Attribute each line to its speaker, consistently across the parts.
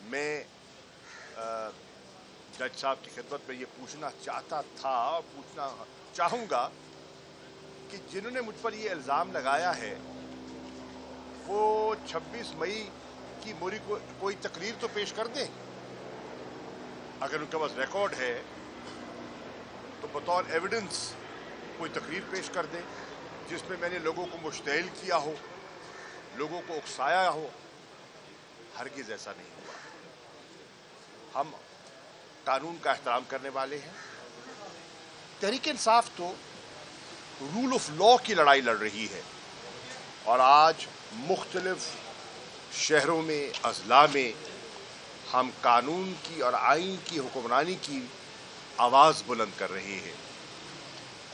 Speaker 1: मैं जज साहब की खिदमत में ये पूछना चाहता था और पूछना चाहूँगा कि जिन्होंने मुझ पर ये इल्ज़ाम लगाया है वो 26 मई की मोरी को कोई तकरीर तो पेश कर दें। अगर उनके पास रिकॉर्ड है तो बतौर एविडेंस कोई तकरीर पेश कर दें जिसमें मैंने लोगों को मुश्तइल किया हो, लोगों को उकसाया हो। हरगिज़ ऐसा नहीं हुआ। हम कानून का एहतराम करने वाले हैं। तहरीक इंसाफ तो रूल ऑफ लॉ की लड़ाई लड़ रही है और आज मुख्तलिफ शहरों में, अजला में हम कानून की और आइन की हुक्मरानी की आवाज़ बुलंद कर रहे हैं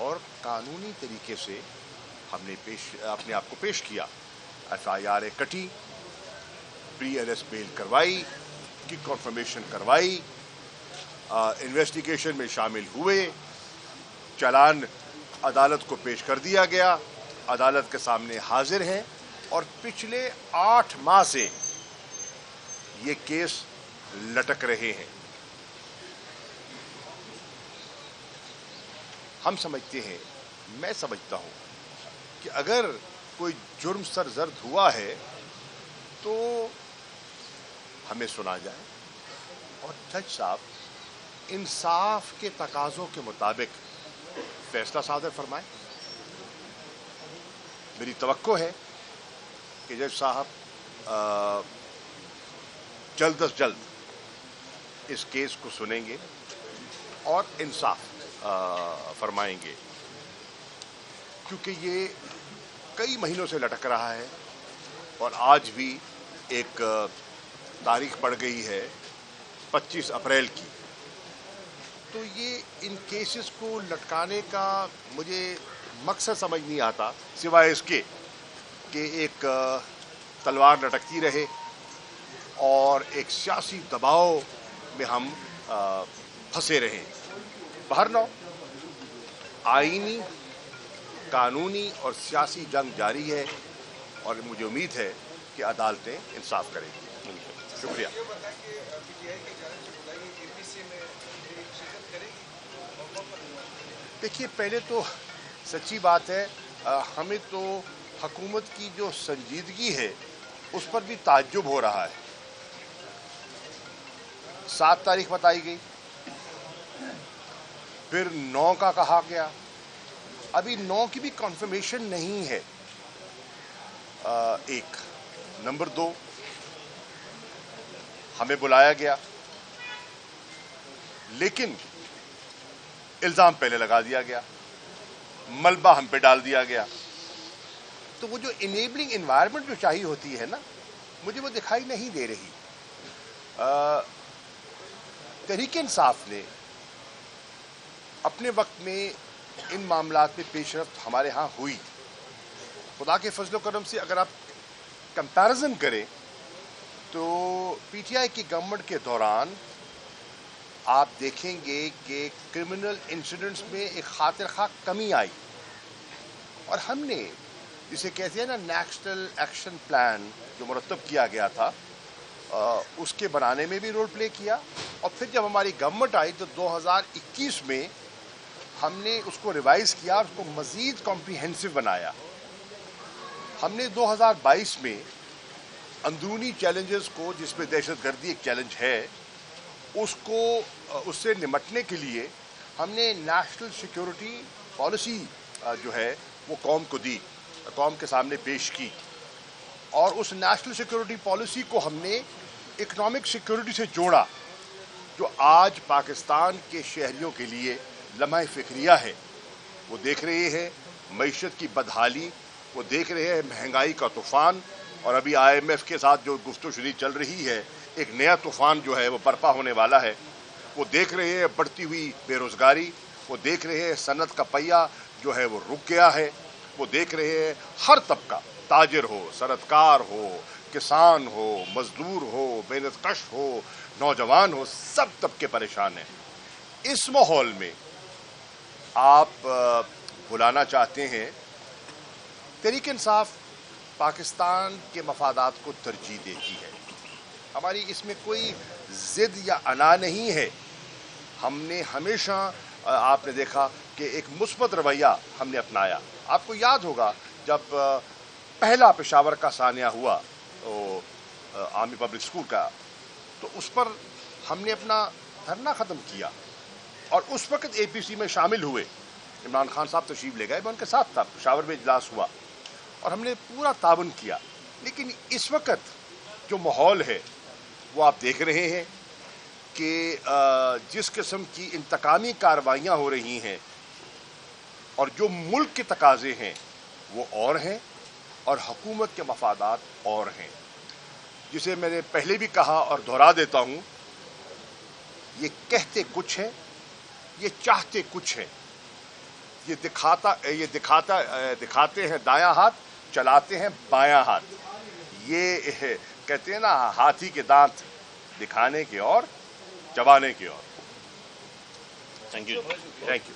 Speaker 1: और कानूनी तरीके से हमने अपने आप को पेश किया। FIR कटी, प्री अरेस्ट बेल करवाई, की कॉन्फर्मेशन करवाई, इन्वेस्टिगेशन में शामिल हुए, चालान अदालत को पेश कर दिया गया, अदालत के सामने हाजिर हैं और पिछले 8 माह से ये केस लटक रहे हैं। हम समझते हैं, मैं समझता हूं कि अगर कोई जुर्म सरजर्द हुआ है तो हमें सुना जाए और जज साहब इंसाफ के तकाज़ों के मुताबिक फैसला सादर फरमाएं। मेरी तवक्को है कि जज साहब जल्द अज जल्द इस केस को सुनेंगे और इंसाफ फरमाएंगे, क्योंकि ये कई महीनों से लटक रहा है और आज भी एक तारीख पड़ गई है 25 अप्रैल की। तो ये इन केसेस को लटकाने का मुझे मकसद समझ नहीं आता, सिवाय इसके कि एक तलवार लटकती रहे और एक सियासी दबाव में हम फंसे रहें। बहरहाल आईनी, कानूनी और सियासी जंग जारी है और मुझे उम्मीद है कि अदालतें इंसाफ करेंगी। शुक्रिया। देखिए, पहले तो सच्ची बात है, हमें तो हुकूमत की जो संजीदगी है उस पर भी ताज्जुब हो रहा है। 7 तारीख बताई गई, फिर 9 का कहा गया, अभी 9 की भी कॉन्फर्मेशन नहीं है। एक नंबर 2, हमें बुलाया गया लेकिन इल्जाम पहले लगा दिया गया, मलबा हम पे डाल दिया गया। तो वो जो इनेबलिंग एनवायरनमेंट जो चाहिए होती है ना, मुझे वो दिखाई नहीं दे रही। तहरीक इंसाफ ने अपने वक्त में इन मामलात में पेशरफ्त हमारे यहाँ हुई। खुदा के फजल करम से अगर आप कंपैरिजन करें तो PTI की गवर्नमेंट के दौरान आप देखेंगे कि क्रिमिनल इंसिडेंट्स में एक खातिर खा कमी आई और हमने जिसे कहते हैं ना नेशनल एक्शन प्लान जो मुरतब किया गया था उसके बनाने में भी रोल प्ले किया। और फिर जब हमारी गवर्नमेंट आई तो 2021 में हमने उसको रिवाइज किया और उसको मज़ीद कॉम्प्रिहेंसिव बनाया। हमने 2022 में अंदरूनी चैलेंजेस को, जिसमें दहशतगर्दी एक चैलेंज है, उससे निमटने के लिए हमने नेशनल सिक्योरिटी पॉलिसी जो है वो कौम को दी, कौम के सामने पेश की और उस नेशनल सिक्योरिटी पॉलिसी को हमने इकोनॉमिक सिक्योरिटी से जोड़ा, जो आज पाकिस्तान के शहरियों के लिए लम्हा फ़िक्रिया है। वो देख रहे हैं मईशत की बदहाली, वो देख रहे हैं महंगाई का तूफ़ान और अभी IMF के साथ जो गुफ्तगू चल रही है, एक नया तूफ़ान जो है वो बर्पा होने वाला है। वो देख रहे हैं बढ़ती हुई बेरोज़गारी, वो देख रहे हैं सनत का पहिया जो है वो रुक गया है, वो देख रहे हैं हर तबका, ताजिर हो, सनतकार हो, किसान हो, मजदूर हो, मेहनतकश हो, नौजवान हो, सब तबके परेशान हैं। इस माहौल में आप बुलाना चाहते हैं। तहरीक इंसाफ पाकिस्तान के मफादात को तरजीह देती है। हमारी इसमें कोई जिद या अना नहीं है। हमने हमेशा आपने देखा कि एक मुस्बत रवैया हमने अपनाया। आपको याद होगा जब पहला पेशावर का सानिया हुआ आर्मी पब्लिक स्कूल का, तो उस पर हमने अपना धरना ख़त्म किया और उस वक्त APC में शामिल हुए। इमरान खान साहब तशरीफ ले गए, मैं उनके साथ था, पेशावर में इजलास हुआ और हमने पूरा ताउन किया। लेकिन इस वक्त जो माहौल है वो आप देख रहे हैं कि जिस किस्म की इंतकामी कार्रवाइयाँ हो रही हैं और जो मुल्क के तकाजे हैं वो और हैं और हुकूमत के मफादात और हैं, जिसे मैंने पहले भी कहा और दोहरा देता हूँ, ये कहते कुछ है, ये चाहते कुछ है। ये दिखाते हैं दायां हाथ, चलाते हैं बायां हाथ। ये कहते हैं ना, हाथी के दांत दिखाने के और चबाने के और।
Speaker 2: Thank you.
Speaker 1: Thank you.